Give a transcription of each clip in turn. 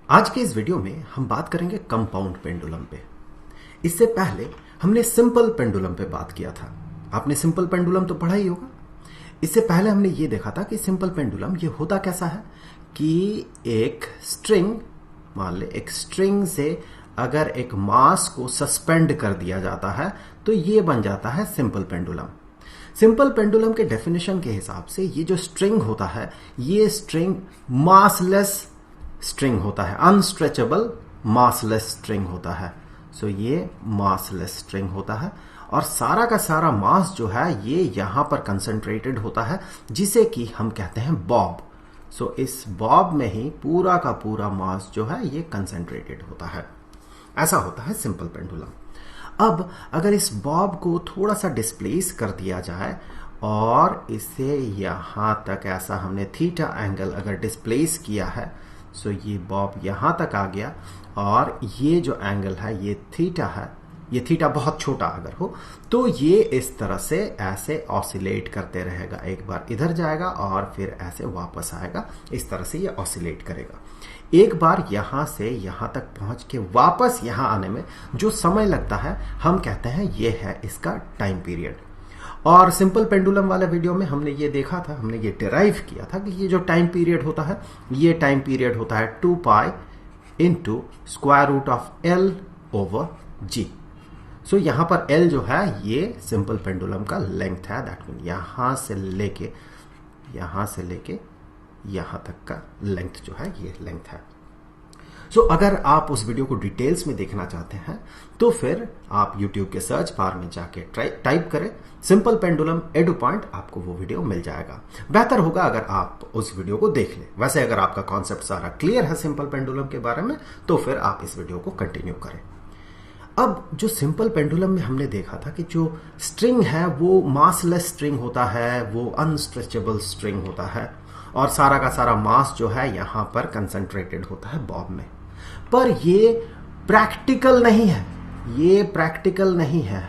आज के इस वीडियो में हम बात करेंगे कंपाउंड पेंडुलम पे। इससे पहले हमने सिंपल पेंडुलम पे बात किया था। आपने सिंपल पेंडुलम तो पढ़ा ही होगा। इससे पहले हमने ये देखा था कि सिंपल पेंडुलम ये होता कैसा है कि एक स्ट्रिंग, मान ले एक स्ट्रिंग से अगर एक मास को सस्पेंड कर दिया जाता है तो ये बन जाता है सिंपल पेंडुलम। सिंपल पेंडुलम के डेफिनेशन के हिसाब से ये जो स्ट्रिंग होता है ये स्ट्रिंग मासलेस स्ट्रिंग होता है, अनस्ट्रेचेबल मासलेस स्ट्रिंग होता है। सो ये मासलेस स्ट्रिंग होता है और सारा का सारा मास जो है ये यहां पर कंसंट्रेटेड होता है जिसे कि हम कहते हैं बॉब। सो इस बॉब में ही पूरा का पूरा मास जो है ये कंसंट्रेटेड होता है। ऐसा होता है सिंपल पेंडुलम। अब अगर इस बॉब को थोड़ा सा डिस्प्लेस कर दिया जाए और इसे यहां तक ऐसा हमने थीटा एंगल अगर डिस्प्लेस किया है, सो ये बॉब यहां तक आ गया और ये जो एंगल है ये थीटा है, ये थीटा बहुत छोटा अगर हो तो ये इस तरह से ऐसे ऑसिलेट करते रहेगा। एक बार इधर जाएगा और फिर ऐसे वापस आएगा, इस तरह से ये ऑसिलेट करेगा। एक बार यहां से यहां तक पहुंच के वापस यहां आने में जो समय लगता है हम कहते हैं ये है इसका टाइम पीरियड। और सिंपल पेंडुलम वाले वीडियो में हमने ये देखा था, हमने ये डिराइव किया था कि ये जो टाइम पीरियड होता है ये टाइम पीरियड होता है 2 pi into square root of L over g. So यहां पर एल जो है ये सिंपल पेंडुलम का लेंथ है। दैट मीन यहां से लेके यहां तक का लेंथ जो है ये लेंथ है। सो अगर आप उस वीडियो को डिटेल्स में देखना चाहते हैं तो फिर आप YouTube के सर्च बार में जाके टाइप करें सिंपल पेंडुलम एडू पॉइंट, आपको वो वीडियो मिल जाएगा। बेहतर होगा अगर आप उस वीडियो को देख लें। वैसे अगर आपका कॉन्सेप्ट सारा क्लियर है सिंपल पेंडुलम के बारे में तो फिर आप इस वीडियो को कंटिन्यू करें। अब जो सिंपल पेंडुलम में हमने देखा था कि जो स्ट्रिंग है वो मासलेस स्ट्रिंग होता है, वो अनस्ट्रेचेबल स्ट्रिंग होता है और सारा का सारा मास जो है यहां पर कंसंट्रेटेड होता है बॉब में। पर ये प्रैक्टिकल नहीं है, ये प्रैक्टिकल नहीं है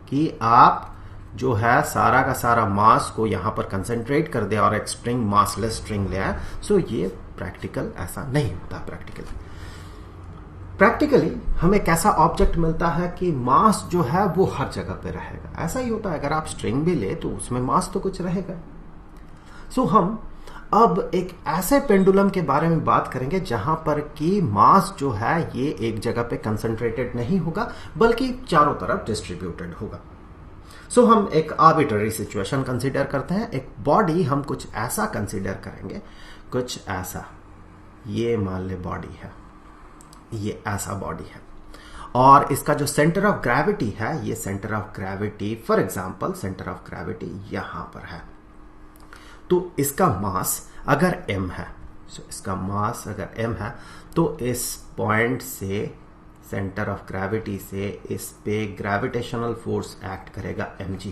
कि आप जो है सारा का सारा मास को यहां पर कंसंट्रेट कर दे और एक स्ट्रिंग मासलेस स्ट्रिंग ले आए। सो ये प्रैक्टिकल ऐसा नहीं होता। प्रैक्टिकली हमें कैसा ऑब्जेक्ट मिलता है कि मास जो है वो हर जगह पे रहेगा। ऐसा ही होता है अगर आप स्ट्रिंग भी ले तो उसमें मास तो कुछ रहेगा। सो हम अब एक ऐसे पेंडुलम के बारे में बात करेंगे जहां पर कि मास जो है ये एक जगह पे कंसंट्रेटेड नहीं होगा बल्कि चारों तरफ डिस्ट्रीब्यूटेड होगा। सो हम एक आर्बिट्ररी सिचुएशन कंसीडर करते हैं। एक बॉडी हम कुछ ऐसा कंसीडर करेंगे, कुछ ऐसा। ये मान ले बॉडी है, ये ऐसा बॉडी है और इसका जो सेंटर ऑफ ग्रेविटी है ये centre of gravity, for example centre of gravity यहां पर है। तो इसका मास अगर m है, इसका मास अगर m है तो इस पॉइंट से सेंटर ऑफ ग्रेविटी से इस पे ग्रेविटेशनल फोर्स एक्ट करेगा mg।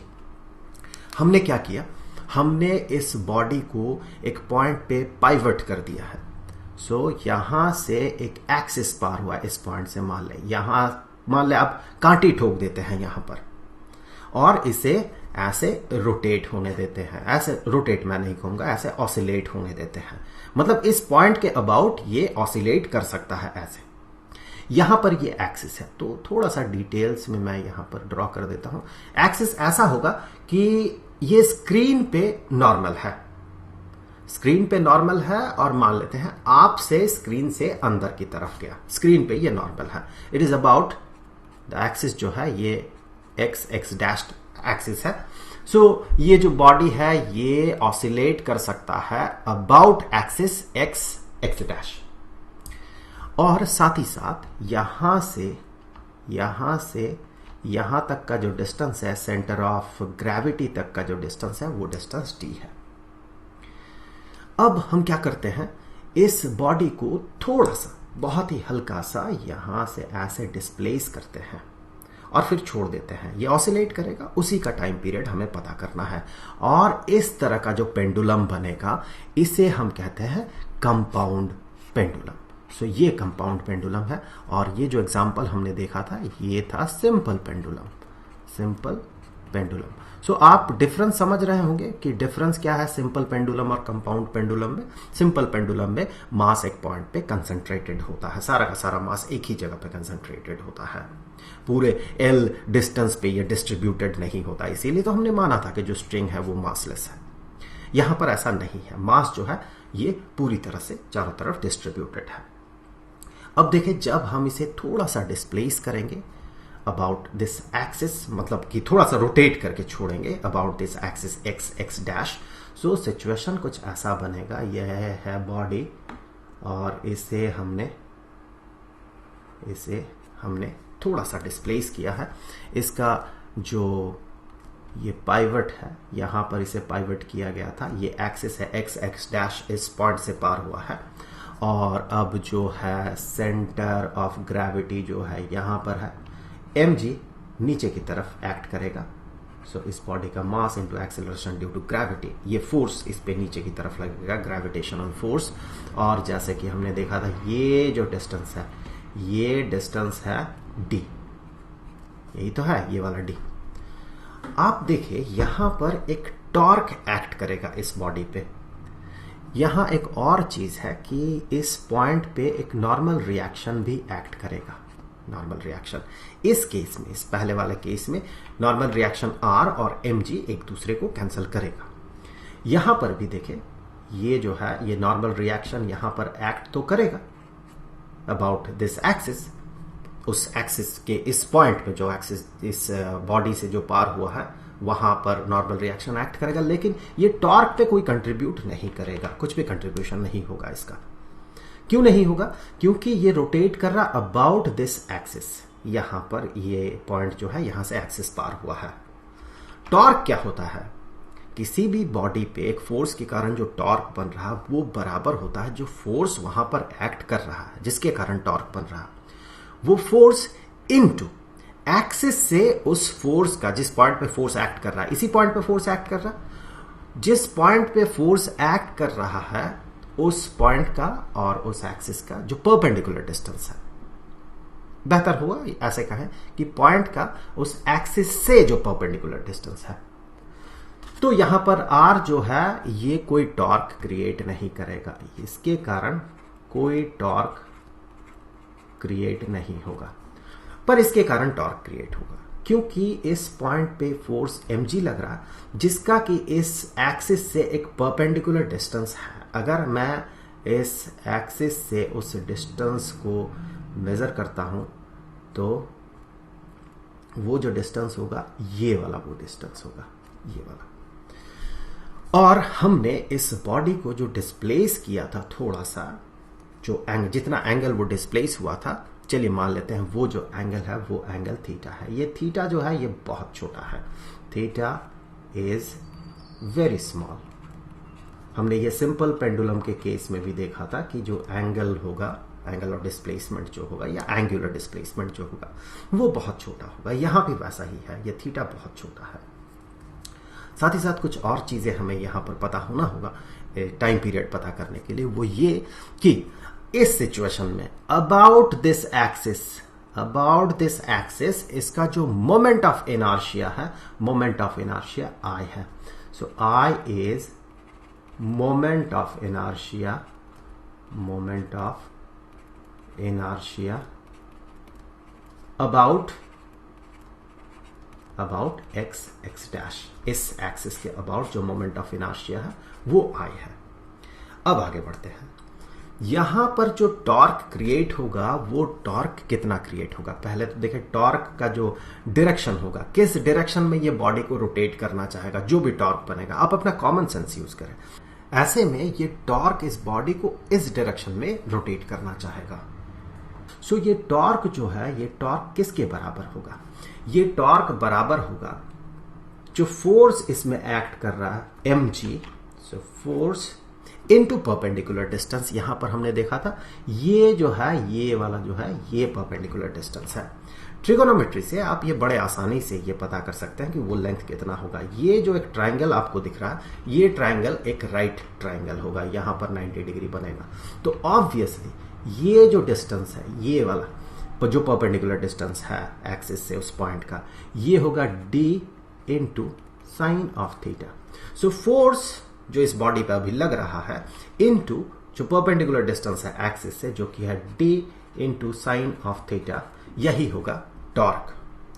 हमने क्या किया, हमने इस बॉडी को एक पॉइंट पे पाइवट कर दिया है। सो यहां से एक एक्सिस पार हुआ इस पॉइंट से, मान ले आप कांटी ठोक देते हैं यहां पर और इसे ऐसे रोटेट होने देते हैं। ऐसे रोटेट मैं नहीं कहूंगा, ऐसे ऑसिलेट होने देते हैं। मतलब इस पॉइंट के अबाउट ये ऑसिलेट कर सकता है ऐसे। यहां पर ये एक्सिस है तो थोड़ा सा डिटेल्स में मैं यहां पर ड्रॉ कर देता हूं। एक्सिस ऐसा होगा कि ये स्क्रीन पे नॉर्मल है, स्क्रीन पे नॉर्मल है और मान लेते हैं आपसे स्क्रीन से अंदर की तरफ गया, स्क्रीन पे ये नॉर्मल है। It is about the axis जो है ये एक्स डैश एक्सिस है। सो ये जो बॉडी है ये ऑसिलेट कर सकता है अबाउट एक्सिस एक्स डैश। और साथ ही साथ यहां से यहां तक का जो डिस्टेंस है, सेंटर ऑफ ग्रेविटी तक का जो डिस्टेंस है वो डिस्टेंस d है। अब हम क्या करते हैं, इस बॉडी को थोड़ा सा बहुत ही हल्का सा यहां से ऐसे डिस्प्लेस करते हैं और फिर छोड़ देते हैं। ये ऑसिलेट करेगा, उसी का टाइम पीरियड हमें पता करना है और इस तरह का जो पेंडुलम बनेगा इसे हम कहते हैं कंपाउंड पेंडुलम। सो ये कंपाउंड पेंडुलम है और ये जो एग्जांपल हमने देखा था ये था simple pendulum. Simple pendulum. So आप डिफरेंस समझ रहे होंगे कि डिफरेंस क्या है सिंपल पेंडुलम और कंपाउंड पेंडुलम में। सिंपल पेंडुलम में मास एक पॉइंट पे कंसंट्रेटेड होता है, सारा का सारा मास एक ही जगह पे कंसंट्रेटेड होता है, पूरे एल डिस्टेंस पे ये डिस्ट्रीब्यूटेड नहीं होता। इसीलिए तो हमने माना था कि जो स्ट्रिंग है वो मासलेस है। यहां पर ऐसा नहीं है, मास जो है ये पूरी तरह से चारों तरफ डिस्ट्रीब्यूटेड है। अब देखें, जब हम इसे थोड़ा सा डिस्प्लेस करेंगे अबाउट दिस एक्सिस, मतलब कि थोड़ा सा रोटेट करके छोड़ेंगे about this axis x x dash, so situation कुछ ऐसा बनेगा। यह है बॉडी और इसे हमने थोड़ा सा डिस्प्लेस किया है। इसका जो ये पाइवट है, यहां पर इसे पाइवट किया गया था। ये एक्सिस है एक्स एक्स डैश, इस पॉइंट से पार हुआ है। और अब जो है सेंटर ऑफ ग्रेविटी जो है यहां पर है, mg नीचे की तरफ एक्ट करेगा। सो इस बॉडी का mass into acceleration due to gravity, ये फोर्स इस पे नीचे की तरफ लगेगा, ग्रेविटेशनल फोर्स। और जैसे कि हमने देखा था, ये जो डिस्टेंस है ये डिस्टेंस है d, यही तो है ये वाला d। आप देखिए यहां पर एक टॉर्क एक्ट करेगा इस बॉडी पे। यहां एक और चीज है कि इस पॉइंट पे एक नॉर्मल रिएक्शन भी एक्ट करेगा। नॉर्मल रिएक्शन इस केस में, इस पहले वाले केस में नॉर्मल रिएक्शन R और mg एक दूसरे को कैंसिल करेगा। यहां पर भी देखें, ये जो है ये नॉर्मल रिएक्शन यहां पर एक्ट तो करेगा अबाउट दिस एक्सिस, उस एक्सिस के इस पॉइंट पे, जो एक्सिस इस बॉडी से जो पार हुआ है वहां पर नॉर्मल रिएक्शन एक्ट करेगा, लेकिन ये टॉर्क पे कोई कंट्रीब्यूट नहीं करेगा, कुछ भी कंट्रीब्यूशन नहीं होगा इसका। क्यों नहीं होगा? क्योंकि ये रोटेट कर रहा अबाउट दिस एक्सिस। यहां पर ये पॉइंट जो है यहां से एक्सिस पार हुआ है। टॉर्क क्या होता है? किसी भी बॉडी पे एक फोर्स के कारण जो टॉर्क बन रहा है वो बराबर होता है जो फोर्स वहां पर एक्ट कर रहा है, जिसके कारण टॉर्क बन रहा है, वो फोर्स इनटू एक्सिस से उस फोर्स का, जिस पॉइंट पे फोर्स एक्ट कर रहा है, इसी पॉइंट पे फोर्स एक्ट कर रहा है, जिस पॉइंट पे फोर्स एक्ट कर रहा है उस पॉइंट का और उस एक्सिस का जो परपेंडिकुलर डिस्टेंस है। बेहतर हुआ ऐसे कहें कि पॉइंट का उस एक्सिस से जो परपेंडिकुलर डिस्टेंस है। तो यहां पर R जो है ये कोई टॉर्क क्रिएट नहीं करेगा, इसके कारण कोई टॉर्क क्रिएट नहीं होगा, पर इसके कारण टॉर्क क्रिएट होगा क्योंकि इस पॉइंट पे फोर्स mg लग रहा है जिसका कि इस एक्सिस से एक परपेंडिकुलर डिस्टेंस है। अगर मैं इस एक्सिस से उस डिस्टेंस को मेजर करता हूं तो वो जो डिस्टेंस होगा ये वाला वो डिस्टेंस होगा, ये वाला। और हमने इस बॉडी को जो डिस्प्लेस किया था थोड़ा सा, जो एंगल, जितना एंगल वो डिस्प्लेस हुआ था, चलिए मान लेते हैं वो जो एंगल है वो एंगल थीटा है। ये थीटा जो है ये बहुत छोटा है, थीटा इज वेरी स्मॉल। हमने ये सिंपल पेंडुलम के केस में भी देखा था कि जो एंगल होगा, एंगल ऑफ डिस्प्लेसमेंट जो होगा या एंगुलर डिस्प्लेसमेंट जो होगा वो बहुत छोटा होगा। यहां भी वैसा ही है, ये थीटा बहुत छोटा है। साथ ही साथ कुछ और चीजें हमें यहां पर पता होना होगा टाइम पीरियड पता करने के लिए, वो ये कि इस सिचुएशन में अबाउट दिस एक्सिस इसका जो मोमेंट ऑफ इनर्शिया है, मोमेंट ऑफ इनर्शिया I है। सो I is moment of inertia about x x dash. इस एक्सिस के अबाउट जो मोमेंट ऑफ इनर्शिया है वो I है। अब आगे बढ़ते हैं। यहां पर जो टॉर्क क्रिएट होगा वो टॉर्क कितना क्रिएट होगा? पहले तो देखें टॉर्क का जो डायरेक्शन होगा, किस डायरेक्शन में ये बॉडी को रोटेट करना चाहेगा, जो भी टॉर्क बनेगा। आप अपना कॉमन सेंस यूज करें। ऐसे में ये टॉर्क इस बॉडी को इस डायरेक्शन में रोटेट करना चाहेगा। सो ये टॉर्क जो है ये टॉर्क किसके बराबर होगा? ये टॉर्क बराबर होगा जो फोर्स इसमें एक्ट कर रहा है mg, so force into perpendicular distance. यहां पर हमने देखा था ये जो है ये वाला जो है ये परपेंडिकुलर डिस्टेंस है। ट्रिगोनोमेट्री से आप ये बड़े आसानी से ये पता कर सकते हैं कि वो लेंथ कितना होगा। ये जो एक ट्रायंगल आपको दिख रहा है ये ट्रायंगल एक राइट ट्रायंगल होगा, यहां पर 90 डिग्री बनेगा। तो ऑब्वियसली ये जो डिस्टेंस है ये वाला जो परपेंडिकुलर डिस्टेंस है एक्सिस से उस पॉइंट का, ये होगा d into sine of theta. So force जो इस बॉडी पे अभी लग रहा है इंटू जो परपेंडिकुलर डिस्टेंस है एक्सिस से, जो कि है d into sine of theta, यही होगा टॉर्क,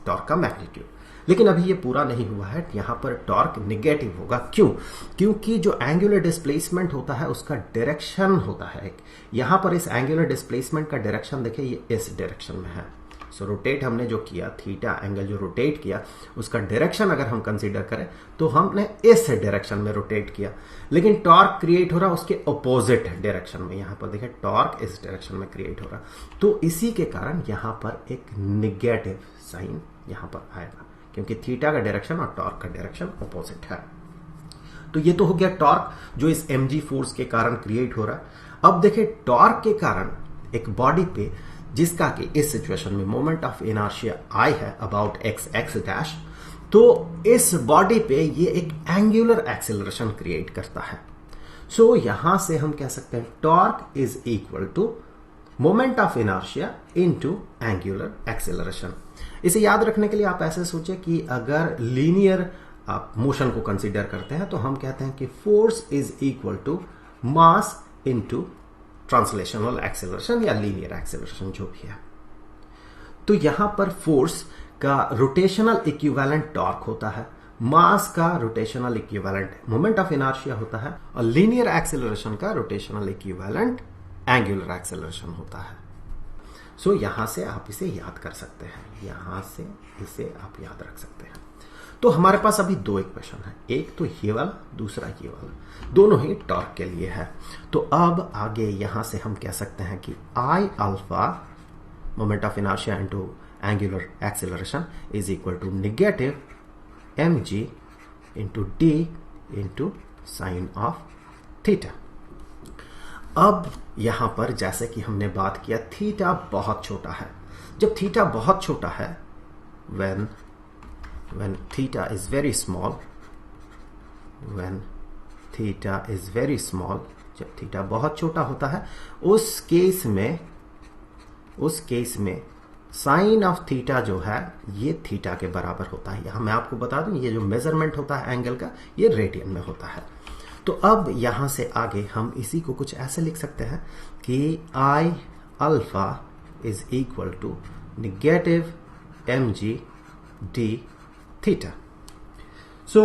टॉर्क का मैग्नीट्यूड। लेकिन अभी ये पूरा नहीं हुआ है, यहां पर टॉर्क निगेटिव होगा। क्यों? क्योंकि जो एंगुलर डिस्प्लेसमेंट होता है उसका डायरेक्शन होता है एक। यहां पर इस एंगुलर डिस्प्लेसमेंट का डायरेक्शन देखिए, ये इस डायरेक्शन में है। सो रोटेट हमने जो किया, थीटा एंगल जो रोटेट किया, उसका डायरेक्शन अगर हम कंसीडर करें तो हमने इस डायरेक्शन में रोटेट किया। लेकिन टॉर्क क्रिएट हो रहा उसके अपोजिट डायरेक्शन में। यहां पर देखिए टॉर्क इस डायरेक्शन में क्रिएट हो रहा, तो इसी के कारण यहां पर एक निगेटिव साइन यहां पर आएगा, क्योंकि थीटा का डायरेक्शन और टॉर्क का डायरेक्शन अपोजिट है। तो ये तो हो गया टॉर्क जो इस mg फोर्स के कारण क्रिएट हो रहा है। अब देखिए टॉर्क के कारण एक बॉडी पे, जिसका कि इस सिचुएशन में मोमेंट ऑफ इनर्शिया I है अबाउट x डैश, तो इस बॉडी पे ये एक एंगुलर एक्सेलरेशन क्रिएट करता है। सो यहां से हम कह सकते हैं torque is equal to moment of inertia into angular acceleration. इसे याद रखने के लिए आप ऐसे सोचे कि अगर लीनियर आप मोशन को कंसीडर करते हैं तो हम कहते हैं कि force is equal to mass into translational acceleration या लीनियर एक्सेलरेशन जो भी है। तो यहां पर फोर्स का रोटेशनल इक्विवेलेंट टॉर्क होता है, मास का rotational equivalent moment of inertia होता है, और लीनियर एक्सेलरेशन का रोटेशनल इक्विवेलेंट एंगुलर एक्सेलरेशन होता है। सो यहां से आप इसे याद कर सकते हैं, यहां से इसे आप याद रख सकते हैं। तो हमारे पास अभी दो इक्वेशन है, एक तो ये वाला, दूसरा ये वाला, दोनों ही टॉर्क के लिए है। तो अब आगे यहां से हम कह सकते हैं कि I alpha moment of inertia into angular acceleration is equal to negative mg into d into sine of theta. अब यहां पर जैसे कि हमने बात किया, थीटा बहुत छोटा है। जब थीटा बहुत छोटा है, when theta is very small, when theta is very small, जब थीटा बहुत छोटा होता है, उस केस में साइन ऑफ थीटा जो है ये थीटा के बराबर होता है। यहां मैं आपको बता दूं, ये जो मेजरमेंट होता है एंगल का, ये रेडियन में होता है। तो अब यहां से आगे हम इसी को कुछ ऐसे लिख सकते हैं कि I alpha is equal to negative mg d theta. So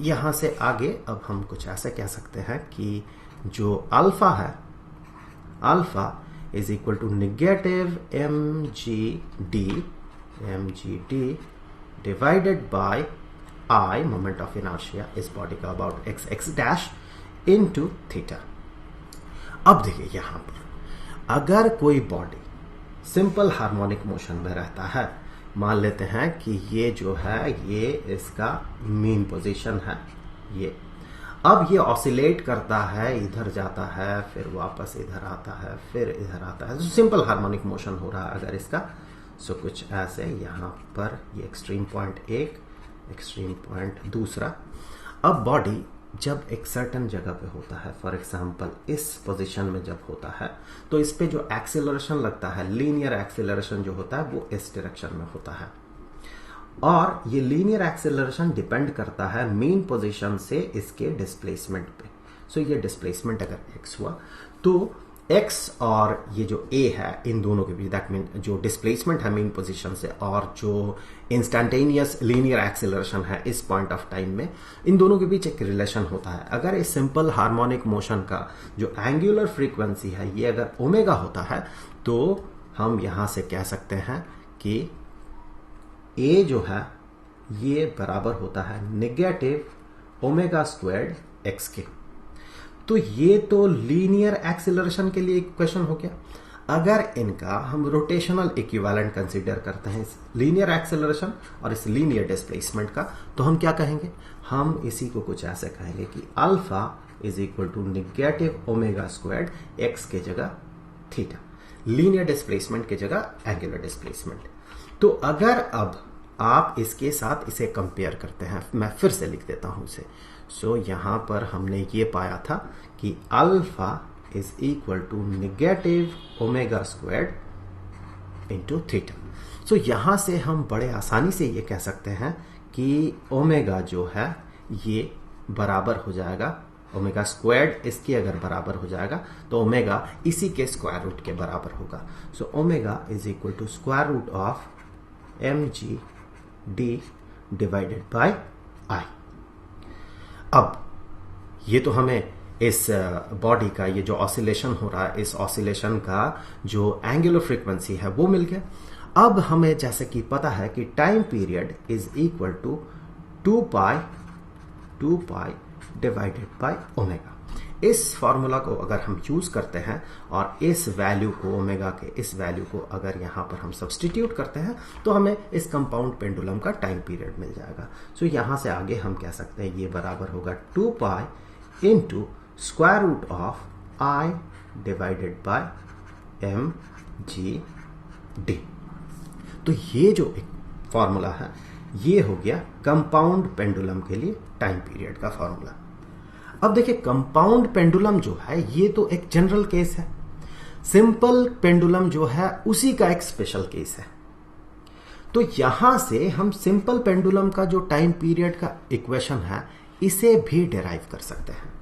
यहां से आगे अब हम कुछ ऐसे कह सकते हैं कि जो अल्फा है, alpha is equal to negative mg d divided by I moment of inertia इस बॉडी का about x dash into theta. अब देखिए यहां पर अगर कोई बॉडी सिंपल हार्मोनिक मोशन में रहता है, मान लेते हैं कि ये जो है ये इसका मीन पोजीशन है, ये अब ये ऑसिलेट करता है, इधर जाता है, फिर वापस इधर आता है, फिर इधर आता है। तो सिंपल हार्मोनिक मोशन हो रहा है अगर इसका। सो कुछ ऐसे यहां पर ये एक्सट्रीम पॉइंट एक, एक्सट्रीम पॉइंट दूसरा। अब बॉडी जब एक सर्टेन जगह पे होता है, फॉर एग्जांपल इस पोजीशन में जब होता है, तो इस पे जो एक्सेलरेशन लगता है, लीनियर एक्सेलरेशन जो होता है वो इस डायरेक्शन में होता है, और ये लीनियर एक्सेलरेशन डिपेंड करता है मीन पोजीशन से इसके डिस्प्लेसमेंट पे। सो ये डिस्प्लेसमेंट अगर x हुआ तो x और ये जो a है, इन दोनों के बीच, दैट मीन जो डिस्प्लेसमेंट है मीन पोजीशन से और जो इंस्टेंटेनियस लीनियर एक्सेलरेशन है इस पॉइंट ऑफ टाइम में, इन दोनों के बीच एक रिलेशन होता है। अगर इस सिंपल हार्मोनिक मोशन का जो एंगुलर फ्रीक्वेंसी है ये अगर ओमेगा होता है, तो हम यहां से कह सकते हैं कि a जो है ये बराबर होता है नेगेटिव ओमेगा स्क्वायर्ड x के। तो ये तो लीनियर एक्सेलरेशन के लिए इक्वेशन हो गया। अगर इनका हम रोटेशनल इक्विवेलेंट कंसीडर करते हैं, इस लीनियर एक्सेलरेशन और इस लीनियर डिस्प्लेसमेंट का, तो हम क्या कहेंगे? हम इसी को कुछ ऐसे कहेंगे कि alpha is equal to negative omega squared x के जगह थीटा, लीनियर डिस्प्लेसमेंट के जगह एंगुलर डिस्प्लेसमेंट। तो अगर अब आप इसके साथ इसे कंपेयर करते हैं, मैं फिर से लिख देता हूं इसे। सो यहां पर हमने ये पाया था कि alpha is equal to negative omega squared into theta. So यहां से हम बड़े आसानी से ये कह सकते हैं कि ओमेगा जो है ये बराबर हो जाएगा, ओमेगा स्क्वायर्ड इसके अगर बराबर हो जाएगा तो ओमेगा इसी के स्क्वायर रूट के बराबर होगा। So omega is equal to square root of mg d divided by I। अब ये तो हमें इस बॉडी का ये जो ऑसिलेशन हो रहा है, इस ऑसिलेशन का जो एंगुलर फ्रीक्वेंसी है वो मिल गया। अब हमें जैसे कि पता है कि time period is equal to 2 pi divided by omega. इस फॉर्मूला को अगर हम यूज करते हैं और इस वैल्यू को, ओमेगा के इस वैल्यू को अगर यहां पर हम सब्सटीट्यूट करते हैं तो हमें इस कंपाउंड पेंडुलम का टाइम पीरियड मिल जाएगा। सो यहां से आगे हम कह सकते हैं ये बराबर होगा 2 pi into square root of I divided by mg/d। तो ये जो एक फॉर्मूला है ये हो गया कंपाउंड पेंडुलम के लिए टाइम पीरियड का फॉर्मूला। अब देखिए कंपाउंड पेंडुलम जो है ये तो एक जनरल केस है, सिंपल पेंडुलम जो है उसी का एक स्पेशल केस है। तो यहां से हम सिंपल पेंडुलम का जो टाइम पीरियड का इक्वेशन है इसे भी डिराइव कर सकते हैं।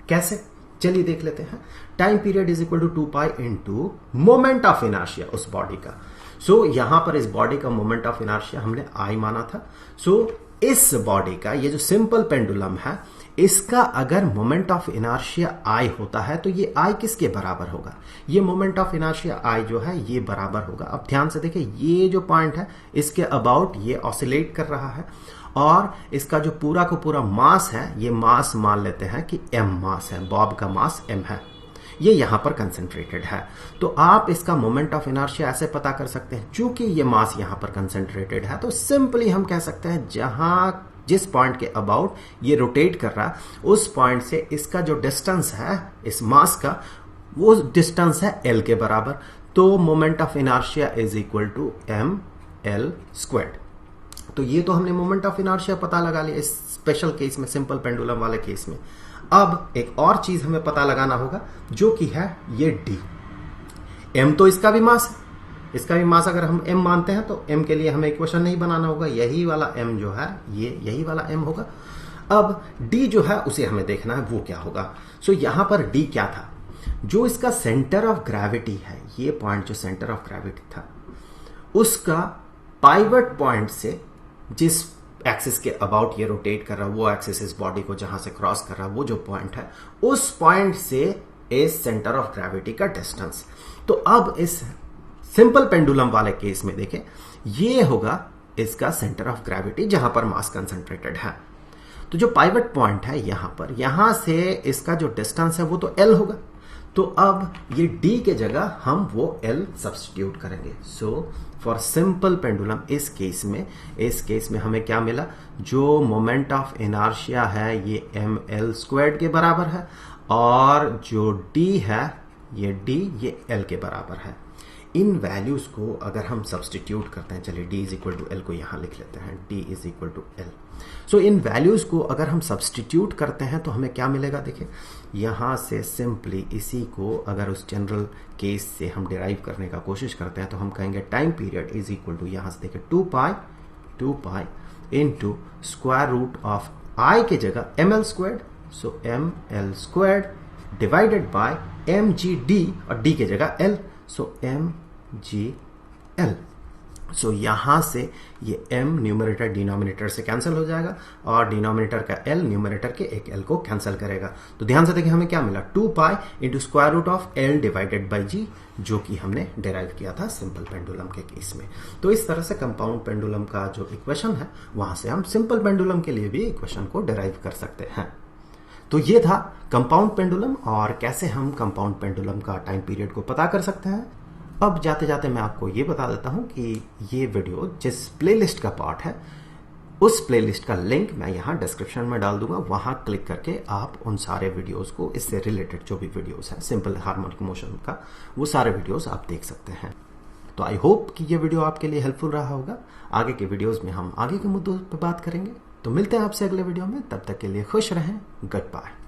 कैसे, चलिए देख लेते हैं। Time period is equal to 2 pi into moment of inertia उस बॉडी का। सो यहां पर इस बॉडी का मोमेंट ऑफ इनर्शिया हमने I माना था। सो इस बॉडी का ये जो सिंपल पेंडुलम है इसका अगर मोमेंट ऑफ इनर्शिया I होता है तो ये I किसके बराबर होगा, ये मोमेंट ऑफ इनर्शिया I जो है ये बराबर होगा। अब ध्यान से देखिए ये जो पॉइंट है इसके अबाउट ये ऑसिलेट कर रहा है और इसका जो पूरा को पूरा मास है ये मास मान लेते हैं कि m मास है, बॉब का मास m है, ये यहां पर कंसेंट्रेटेड है। तो आप इसका मोमेंट ऑफ इनर्शिया ऐसे पता कर सकते हैं, चूंकि ये मास यहां पर कंसेंट्रेटेड है तो सिंपली हम कह सकते हैं जहां जिस पॉइंट के अबाउट ये रोटेट कर रहा है उस पॉइंट से इसका जो डिस्टेंस है इस मास का वो डिस्टेंस है L के बराबर। तो moment of inertia is equal to ml squared. तो ये तो हमने मोमेंट ऑफ इनर्शिया पता लगा लिया इस स्पेशल केस में, सिंपल पेंडुलम वाले केस में। अब एक और चीज हमें पता लगाना होगा जो कि है ये d। m तो इसका भी मास है, इसका भी मास अगर हम m मानते हैं तो m के लिए हमें इक्वेशन नहीं बनाना होगा, यही वाला m जो है ये यही वाला m होगा। अब d जो है उसे हमें देखना है वो क्या होगा। सो यहां पर d क्या था, जो इसका सेंटर ऑफ ग्रेविटी है, ये पॉइंट जो सेंटर ऑफ ग्रेविटी था उसका पाइवट पॉइंट से जिस एक्सिस के अबाउट ये रोटेट कर रहा है वो एक्सिस इस बॉडी को जहां से क्रॉस कर रहा है वो जो पॉइंट है उस पॉइंट से इस सेंटर ऑफ ग्रेविटी का डिस्टेंस। तो अब इस सिंपल पेंडुलम वाले केस में देखें ये होगा इसका सेंटर ऑफ ग्रेविटी जहां पर मास कंसंट्रेटेड है। तो जो पाइवट पॉइंट है यहां पर, यहां से इसका जो डिस्टेंस है वो तो L होगा। तो अब ये D के जगह हम वो L सब्स्टिट्यूट करेंगे। सो फॉर सिंपल पेंडुलम इस केस में हमें क्या मिला, जो मोमेंट ऑफ इनर्शिया है ये ml स्क्वायर्ड के बराबर है और जो D है ये D ये L के बराबर है। इन वैल्यूज को अगर हम सब्स्टिट्यूट करते हैं, चलिए d is equal to L को यहां लिख लेते हैं, d is equal to L. So in values को अगर हम सब्स्टिट्यूट करते हैं तो हमें क्या मिलेगा, देखिए यहां से सिंपली इसी को अगर उस जनरल केस से हम डिराइव करने का कोशिश करते हैं तो हम कहेंगे time period is equal to, यहां से देखिए 2 pi into square root of I के जगह ml squared, so ml squared divided by mgd और d के जगह l, सो mgl। सो यहां से ये m न्यूमरेटर डिनोमिनेटर से कैंसिल हो जाएगा और डिनोमिनेटर का l न्यूमरेटर के एक l को कैंसिल करेगा। तो ध्यान से देखिए हमें क्या मिला, 2 pi into square root of l divided by g, जो कि हमने डिराइव किया था सिंपल पेंडुलम के केस में। तो इस तरह से कंपाउंड पेंडुलम का जो इक्वेशन है वहां से हम सिंपल पेंडुलम के लिए भी इक्वेशन को डिराइव कर सकते हैं। तो ये था कंपाउंड पेंडुलम और कैसे हम कंपाउंड पेंडुलम का टाइम पीरियड को पता कर सकते हैं। अब जाते जाते मैं आपको ये बता देता हूं कि ये वीडियो जिस प्लेलिस्ट का पार्ट है उस प्लेलिस्ट का लिंक मैं यहां डिस्क्रिप्शन में डाल दूंगा, वहां क्लिक करके आप उन सारे वीडियोस को, इससे रिलेटेड जो भी वीडियोस हैं सिंपल हार्मोनिक मोशन का, वो सारे वीडियोस आप देख सकते हैं। तो आई होप कि ये वीडियो आपके लिए हेल्पफुल रहा होगा। आगे के वीडियोस में हम आगे के मुद्दों पर बात करेंगे। तो मिलते हैं आपसे अगले वीडियो में, तब तक के लिए खुश रहें, गुड बाय।